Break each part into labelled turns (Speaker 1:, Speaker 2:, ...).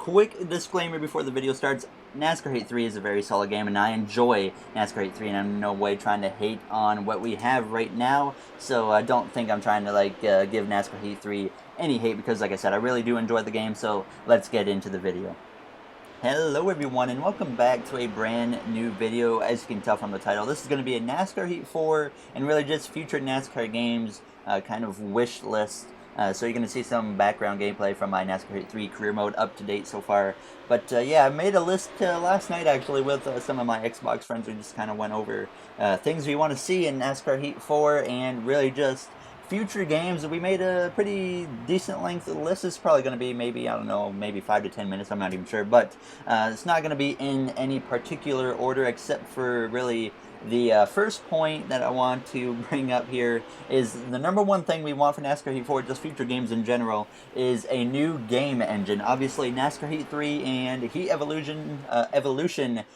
Speaker 1: quick disclaimer before the video starts. NASCAR Heat 3 is a very solid game, and I enjoy NASCAR Heat 3, and I'm in no way trying to hate on what we have right now, so I don't think I'm trying to give NASCAR Heat 3 any hate, because like I said, I really do enjoy the game, so let's get into the video. Hello everyone, and welcome back to a brand new video. As you can tell from the title, this is going to be a NASCAR Heat 4, and really just future NASCAR games kind of wish list. So you're going to see some background gameplay from my NASCAR Heat 3 career mode up to date so far. But yeah, I made a list last night actually with some of my Xbox friends. We just kind of went over things we want to see in NASCAR Heat 4 and really just future games. We made a pretty decent length of the list. It's probably going to be maybe, I don't know, maybe 5 to 10 minutes. I'm not even sure. But it's not going to be in any particular order except for really the first point that I want to bring up here is the number one thing we want for NASCAR Heat 4, just future games in general, is a new game engine. Obviously, NASCAR Heat 3 and Heat Evolution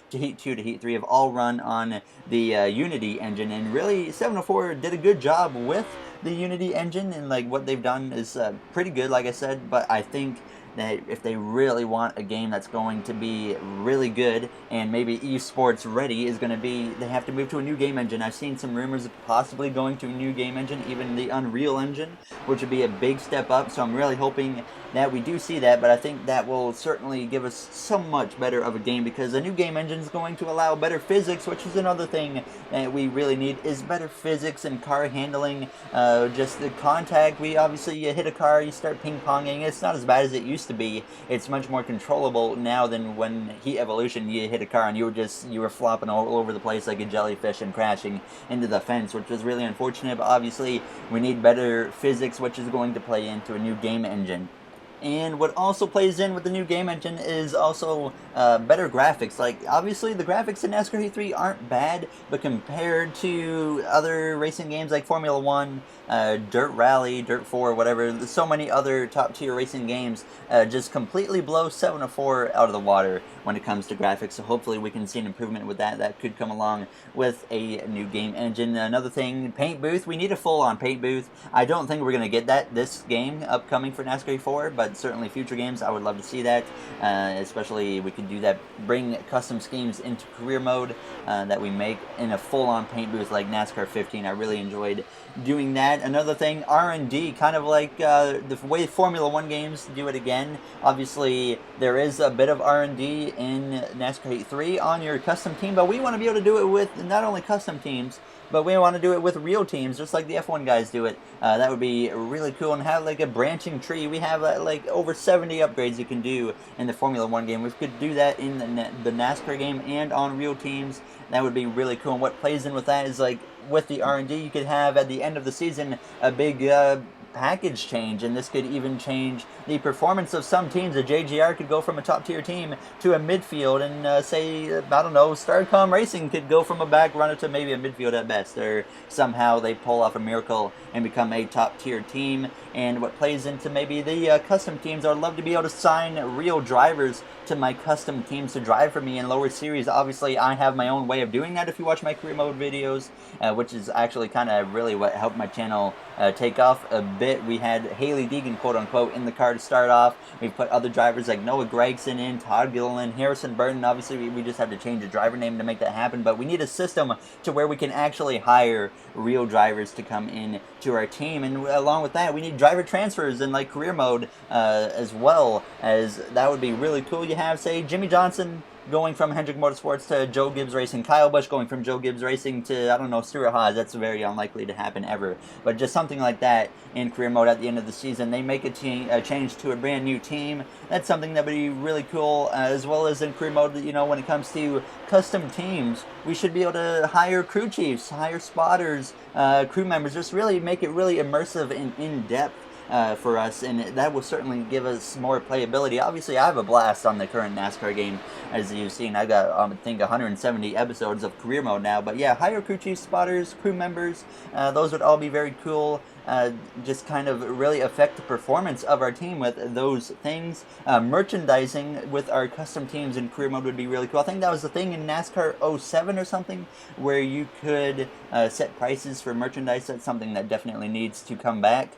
Speaker 1: to Heat 2 to Heat 3 have all run on the Unity engine, and really 704 did a good job with the Unity engine, and like what they've done is pretty good, like I said. But I think that if they really want a game that's going to be really good and maybe esports ready, is going to be, they have to move to a new game engine. I've seen some rumors of possibly going to a new game engine, even the Unreal Engine, which would be a big step up. So I'm really hoping that we do see that, but I think that will certainly give us so much better of a game, because a new game engine is going to allow better physics, which is another thing that we really need, is better physics and car handling. Just the contact, obviously you hit a car, you start ping-ponging. It's not as bad as it used to be. It's much more controllable now than when Heat Evolution you hit a car and you were flopping all over the place like a jellyfish and crashing into the fence, which was really unfortunate. But obviously we need better physics, which is going to play into a new game engine. And what also plays in with the new game engine is also better graphics. Like, obviously the graphics in NASCAR Heat 3 aren't bad, but compared to other racing games like Formula 1, Dirt Rally, Dirt 4, whatever, there's so many other top tier racing games just completely blow 704 out of the water when it comes to graphics. So hopefully we can see an improvement with that. That could come along with a new game engine. Another thing, paint booth. We need a full-on paint booth. I don't think we're going to get that this game upcoming for NASCAR Heat 4, but certainly future games, I would love to see that. Especially we could do that, bring custom schemes into career mode that we make in a full-on paint booth like NASCAR 15. I really enjoyed doing that. Another thing, R&D, kind of like the way Formula 1 games do it again. Obviously, there is a bit of R&D in NASCAR Heat 3 on your custom team, but we want to be able to do it with not only custom teams, but we want to do it with real teams, just like the F1 guys do it. That would be really cool, and have like a branching tree. We have like over 70 upgrades you can do in the Formula 1 game. We could do that in the NASCAR game and on real teams. That would be really cool. And what plays in with that is, like, with the R&D, you could have at the end of the season a big package change, and this could even change the performance of some teams. A JGR could go from a top tier team to a midfield, and say, I don't know, Starcom Racing could go from a back runner to maybe a midfield at best, or somehow they pull off a miracle and become a top tier team. And what plays into maybe the custom teams, I would love to be able to sign real drivers to my custom teams to drive for me in lower series. Obviously, I have my own way of doing that if you watch my career mode videos, which is actually kind of really what helped my channel take off a bit. We had Haley Deegan, quote-unquote, in the car to start off. We've put other drivers like Noah Gregson in, Todd Gilliland, Harrison Burton. Obviously, we just have to change the driver name to make that happen, but we need a system to where we can actually hire real drivers to come in to our team. And along with that, we need driver transfers in like career mode as well, as that would be really cool. You have, say, Jimmy Johnson going from Hendrick Motorsports to Joe Gibbs Racing, Kyle Busch going from Joe Gibbs Racing to, I don't know, Stuart Haas. That's very unlikely to happen ever, but just something like that in career mode at the end of the season. They make a change to a brand new team. That's something that would be really cool, as well as in career mode, you know, when it comes to custom teams, we should be able to hire crew chiefs, hire spotters, crew members, just really make it really immersive and in-depth for us, and that will certainly give us more playability. Obviously, I have a blast on the current NASCAR game, as you've seen. I've got, I think, 170 episodes of career mode now. But yeah, hire crew chief, spotters, crew members. Those would all be very cool. Just kind of really affect the performance of our team with those things. Merchandising with our custom teams in career mode would be really cool. I think that was the thing in NASCAR 07 or something, where you could set prices for merchandise. That's something that definitely needs to come back.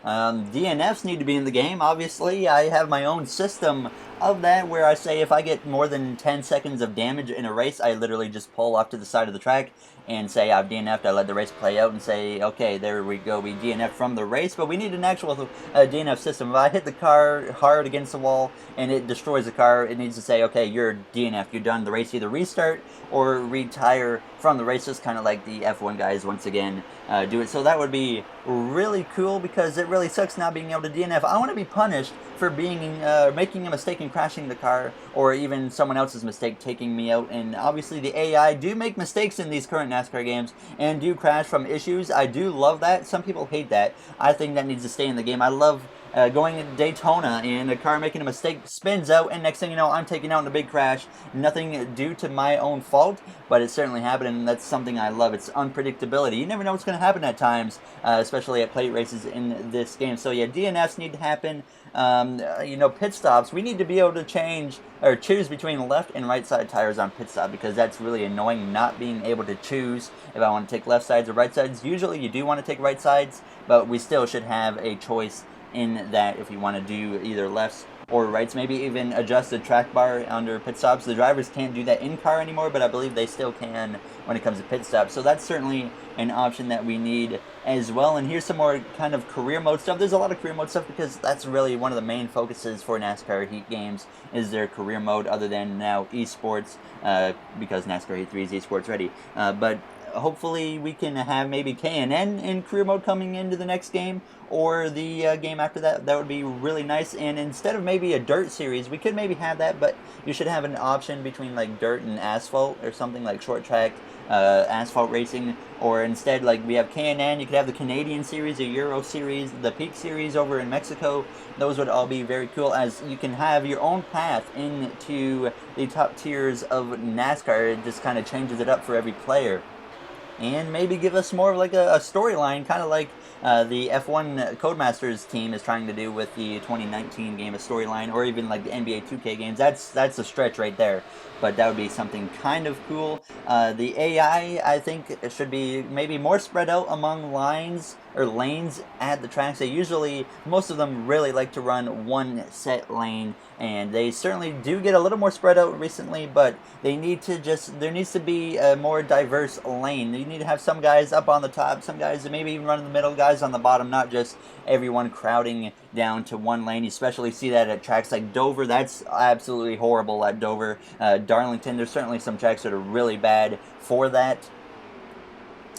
Speaker 1: DNFs need to be in the game, obviously. I have my own system of that where I say if I get more than 10 seconds of damage in a race, I literally just pull off to the side of the track and say I've DNF'd. I let the race play out and say, okay, there we go, we DNF'd from the race, but we need an actual DNF system. If I hit the car hard against the wall and it destroys the car, it needs to say, okay, you're DNF, you're done. The race either restart or retire from the race, just kind of like the F1 guys once again do it. So that would be really cool because it really sucks not being able to DNF. I want to be punished for being making a mistake and crashing the car, or even someone else's mistake taking me out. And obviously the AI do make mistakes in these current NASCAR games and do crash from issues. I do love that. Some people hate that. I think that needs to stay in the game. I love going to Daytona and a car making a mistake spins out, and next thing you know, I'm taken out in a big crash. Nothing due to my own fault, but it certainly happened, and that's something I love. It's unpredictability. You never know what's going to happen at times, especially at plate races in this game. So yeah, DNFs need to happen. Pit stops. We need to be able to change or choose between left and right side tires on pit stop, because that's really annoying not being able to choose if I want to take left sides or right sides. Usually you do want to take right sides, but we still should have a choice in that if you want to do either lefts or rights. Maybe even adjust the track bar under pit stops. The drivers can't do that in car anymore, but I believe they still can when it comes to pit stops. So that's certainly an option that we need as well. And here's some more kind of career mode stuff. There's a lot of career mode stuff because that's really one of the main focuses for NASCAR Heat games, is their career mode, other than now esports, because NASCAR Heat 3 is esports ready. But hopefully we can have maybe K&N in career mode coming into the next game, or the game after that. That would be really nice. And instead of maybe a dirt series, we could maybe have that, but you should have an option between like dirt and asphalt, or something like short track asphalt racing. Or instead, like we have K&N, you could have the Canadian series, the Euro series, the Peak series over in Mexico. Those would all be very cool, as you can have your own path into the top tiers of NASCAR. It just kind of changes it up for every player. And maybe give us more of like a storyline, kind of like the F1 Codemasters team is trying to do with the 2019 game, a storyline, or even like the NBA 2K games. That's a stretch right there, but that would be something kind of cool. The AI, I think, it should be maybe more spread out among lines or lanes at the tracks. They usually, most of them really like to run one set lane, and they certainly do get a little more spread out recently, but they need to there needs to be a more diverse lane. You need to have some guys up on the top, some guys maybe even run in the middle, guys on the bottom, not just everyone crowding down to one lane. You especially see that at tracks like Dover. That's absolutely horrible at Dover. Darlington, there's certainly some tracks that are really bad for that.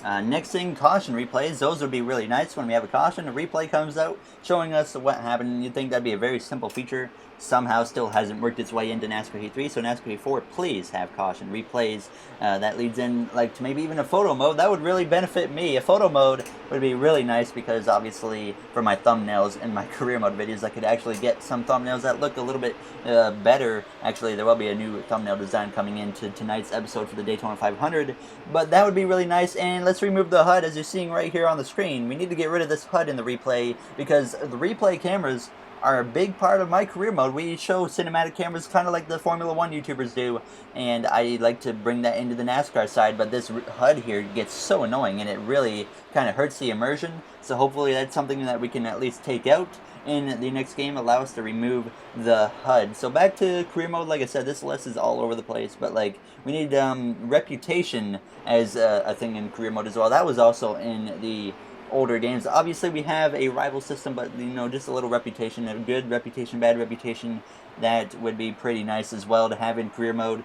Speaker 1: Next thing, caution replays. Those would be really nice. When we have a caution, a replay comes out showing us what happened. You'd think that'd be a very simple feature. Somehow still hasn't worked its way into NASCAR Heat 3, so NASCAR Heat 4, please have caution replays. That leads in like to maybe even a photo mode. That would really benefit me. A photo mode would be really nice, because obviously for my thumbnails and my career mode videos, I could actually get some thumbnails that look a little bit better. Actually, there will be a new thumbnail design coming into tonight's episode for the Daytona 500, but that would be really nice. And let's remove the HUD, as you're seeing right here on the screen. We need to get rid of this HUD in the replay, because the replay cameras are a big part of my career mode. We show cinematic cameras kind of like the Formula 1 YouTubers do, and I like to bring that into the NASCAR side, but this HUD here gets so annoying, and it really kind of hurts the immersion. So hopefully that's something that we can at least take out in the next game, allow us to remove the HUD. So back to career mode. Like I said, this list is all over the place, but like we need reputation as a thing in career mode as well. That was also in the older games. Obviously we have a rival system, but just a little reputation, a good reputation, bad reputation, that would be pretty nice as well to have in career mode.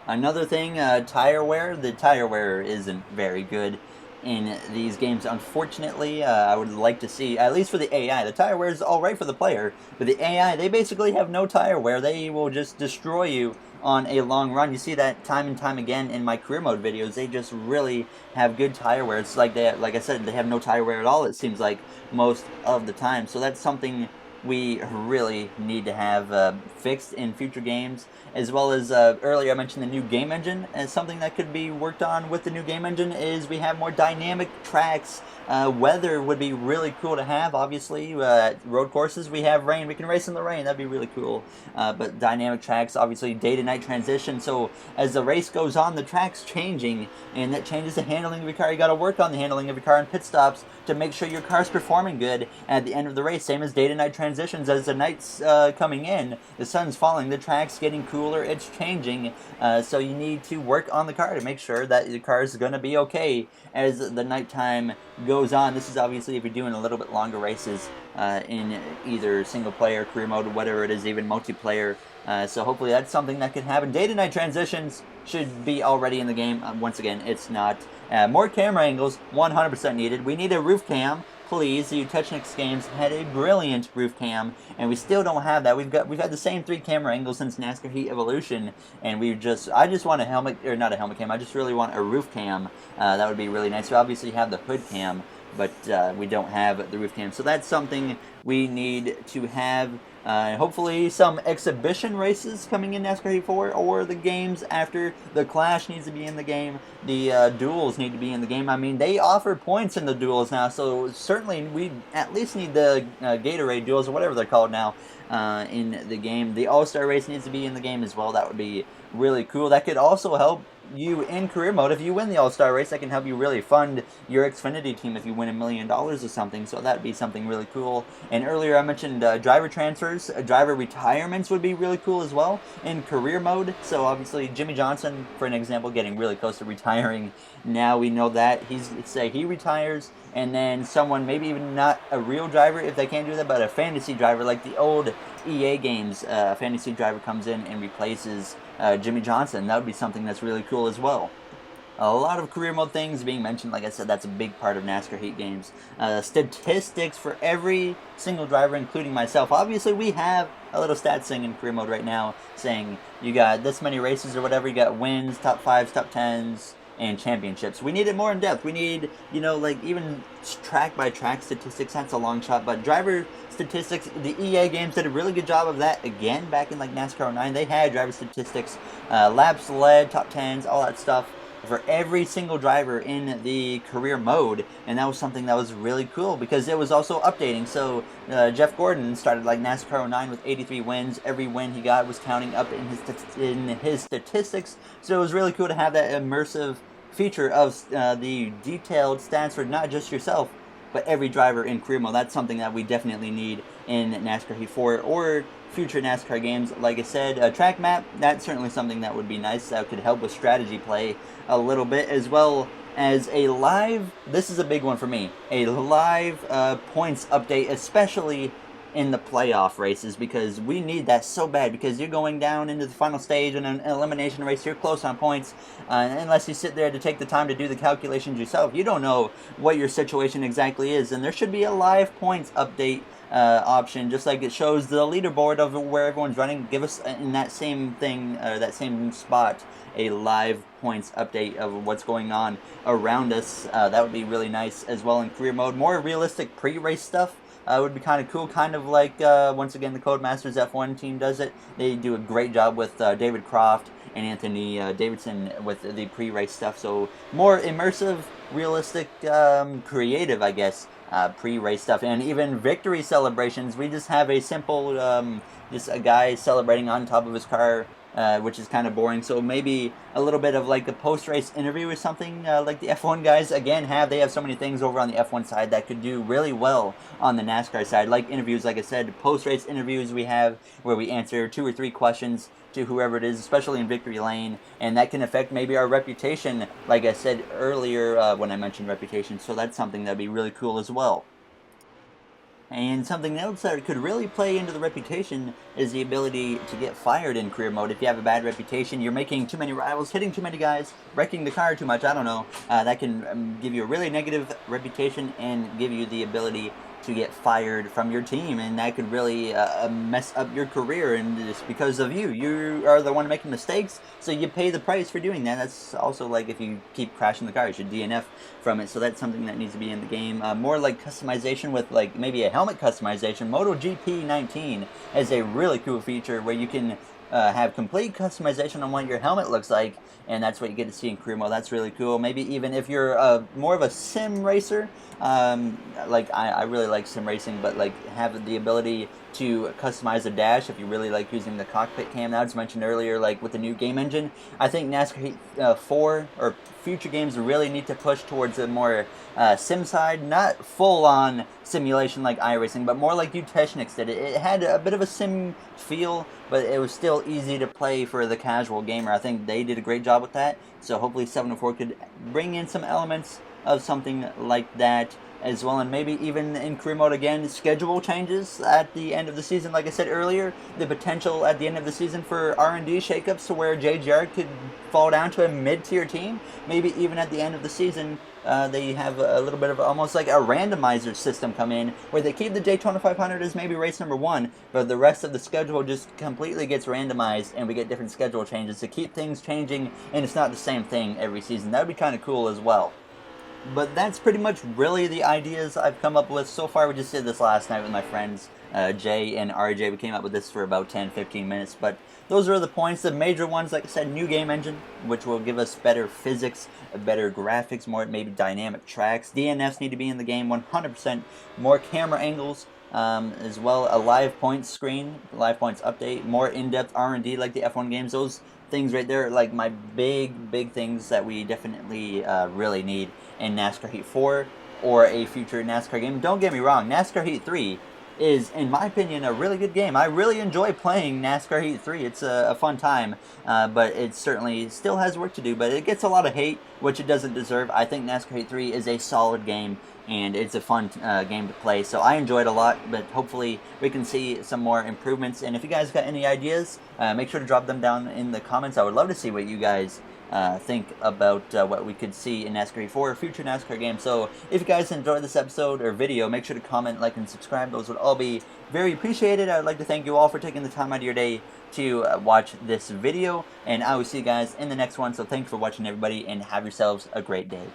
Speaker 1: Another thing, tire wear. The tire wear isn't very good in these games, unfortunately. I would like to see, at least for the AI, the tire wear is alright for the player, but the AI, they basically have no tire wear. They will just destroy you on a long run. You see that time and time again in my career mode videos. They just really have good tire wear. It's like like I said, they have no tire wear at all, it seems like, most of the time. So that's something we really need to have fixed in future games, as well as earlier I mentioned the new game engine. As something that could be worked on with the new game engine is we have more dynamic tracks. Weather would be really cool to have. Obviously, road courses, we have rain. We can race in the rain. That'd be really cool. But dynamic tracks, obviously day to night transition. So as the race goes on, the track's changing, and that changes the handling of your car. You got to work on the handling of your car in pit stops to make sure your car's performing good at the end of the race. Same as day to night transitions. As the night's coming in, the sun's falling, the track's getting cooler, it's changing. So you need to work on the car to make sure that your car is going to be okay as the nighttime goes on. This is obviously if you're doing a little bit longer races in either single player, career mode, whatever it is, even multiplayer. So hopefully that's something that can happen. Day to night transitions should be already in the game. Once again, it's not. More camera angles, 100% needed. We need a roof cam. Please, the Technics games had a brilliant roof cam, and we still don't have that. We've had the same 3 camera angles since NASCAR Heat Evolution, and I just want a helmet, or not a helmet cam, I just really want a roof cam. That would be really nice. We obviously have the hood cam, but we don't have the roof cam. So that's something we need to have. Hopefully some exhibition races coming in NASCAR Heat 4, or the games after. The Clash needs to be in the game. The duels need to be in the game. I mean, they offer points in the duels now, so certainly we at least need the Gatorade duels, or whatever they're called now, in the game. The All-Star race needs to be in the game as well. That would be really cool. That could also help you in career mode. If you win the All-Star race, that can help you really fund your Xfinity team if you win $1 million or something. So that'd be something really cool. And earlier I mentioned driver transfers. Driver retirements would be really cool as well in career mode. So obviously Jimmy Johnson, for an example, getting really close to retiring. Now we know that say he retires, and then someone, maybe even not a real driver if they can't do that, but a fantasy driver like the old EA games, fantasy driver comes in and replaces Jimmy Johnson. That would be something that's really cool as well. A lot of career mode things being mentioned. Like I said, that's a big part of NASCAR Heat games. Statistics for every single driver, including myself. Obviously, we have a little stats thing in career mode right now saying you got this many races or whatever. You got wins, top 5s, top 10s, and championships. We need it more in depth. We need, like even track by track statistics. That's a long shot, but driver statistics, the EA games did a really good job of that again back in like NASCAR 09. They had driver statistics, laps led, top 10s, all that stuff for every single driver in the career mode, and that was something that was really cool because it was also updating. So Jeff Gordon started like NASCAR 09 with 83 wins. Every win he got was counting up in his statistics, so it was really cool to have that immersive feature of the detailed stats for not just yourself, but every driver in career mode. That's something that we definitely need in NASCAR Heat 4 or future NASCAR games. Like I said, a track map, that's certainly something that would be nice. That could help with strategy play a little bit, as well as a live, this is a big one for me, a live points update, especially in the playoff races, because we need that so bad, because you're going down into the final stage in an elimination race, you're close on points, unless you sit there to take the time to do the calculations yourself. You don't know what your situation exactly is, and there should be a live points update option, just like it shows the leaderboard of where everyone's running. Give us in that same thing, that same spot, a live points update of what's going on around us. That would be really nice as well in career mode. More realistic pre-race stuff would be kind of cool, kind of like, once again, the Codemasters F1 team does it. They do a great job with David Croft and Anthony Davidson with the pre-race stuff. So more immersive, realistic, creative, I guess, pre-race stuff. And even victory celebrations. We just have a simple, just a guy celebrating on top of his car, which is kind of boring. So maybe a little bit of like a post-race interview or something, like the F1 guys again have. They have so many things over on the F1 side that could do really well on the NASCAR side, like interviews. Like I said, post-race interviews we have where we answer 2 or 3 questions to whoever it is, especially in victory lane, and that can affect maybe our reputation, like I said earlier when I mentioned reputation. So that's something that'd be really cool as well. And something else that could really play into the reputation is the ability to get fired in career mode. If you have a bad reputation, you're making too many rivals, hitting too many guys, wrecking the car too much, I don't know, that can give you a really negative reputation and give you the ability to get fired from your team, and that could really mess up your career, and it's because of you. You are the one making mistakes, so you pay the price for doing that. That's also like if you keep crashing the car, you should DNF from it, so that's something that needs to be in the game. More like customization with like maybe a helmet customization. MotoGP 19 has a really cool feature where you can have complete customization on what your helmet looks like, and that's what you get to see in career mode. That's really cool. Maybe even if you're more of a sim racer, like I really like sim racing, but like have the ability to customize the dash if you really like using the cockpit cam. Now, as mentioned earlier, like with the new game engine, I think NASCAR Heat 4 or future games really need to push towards a more sim side, not full-on simulation like iRacing, but more like you Technics did. It had a bit of a sim feel, but it was still easy to play for the casual gamer. I think they did a great job with that, so hopefully 704 could bring in some elements of something like that as well, and maybe even in career mode again, schedule changes at the end of the season. Like I said earlier, the potential at the end of the season for R&D shakeups to where JGR could fall down to a mid-tier team. Maybe even at the end of the season, they have a little bit of almost like a randomizer system come in where they keep the Daytona 500 as maybe race number 1, but the rest of the schedule just completely gets randomized and we get different schedule changes to keep things changing, and it's not the same thing every season. That would be kind of cool as well. But that's pretty much really the ideas I've come up with so far. We just did this last night with my friends Jay and RJ. We came up with this for about 10-15 minutes, but those are the points. The major ones, like I said, new game engine, which will give us better physics, better graphics, more maybe dynamic tracks. DNFs need to be in the game 100%. More camera angles, as well a live points screen, live points update, more in-depth R&D like the F1 games. Those things right there, like my big things that we definitely really need in NASCAR Heat 4 or a future NASCAR game. Don't get me wrong, NASCAR Heat 3 is, in my opinion, a really good game. I really enjoy playing NASCAR Heat 3. It's a fun time, but it certainly still has work to do, but it gets a lot of hate, which it doesn't deserve. I think NASCAR Heat 3 is a solid game, and it's a fun game to play, so I enjoy it a lot, but hopefully we can see some more improvements. And if you guys got any ideas, make sure to drop them down in the comments. I would love to see what you guys think about what we could see in NASCAR Heat 4 or future NASCAR games. So if you guys enjoyed this episode or video, make sure to comment, like, and subscribe. Those would all be very appreciated. I would like to thank you all for taking the time out of your day to watch this video, and I will see you guys in the next one. So thanks for watching, everybody, and have yourselves a great day.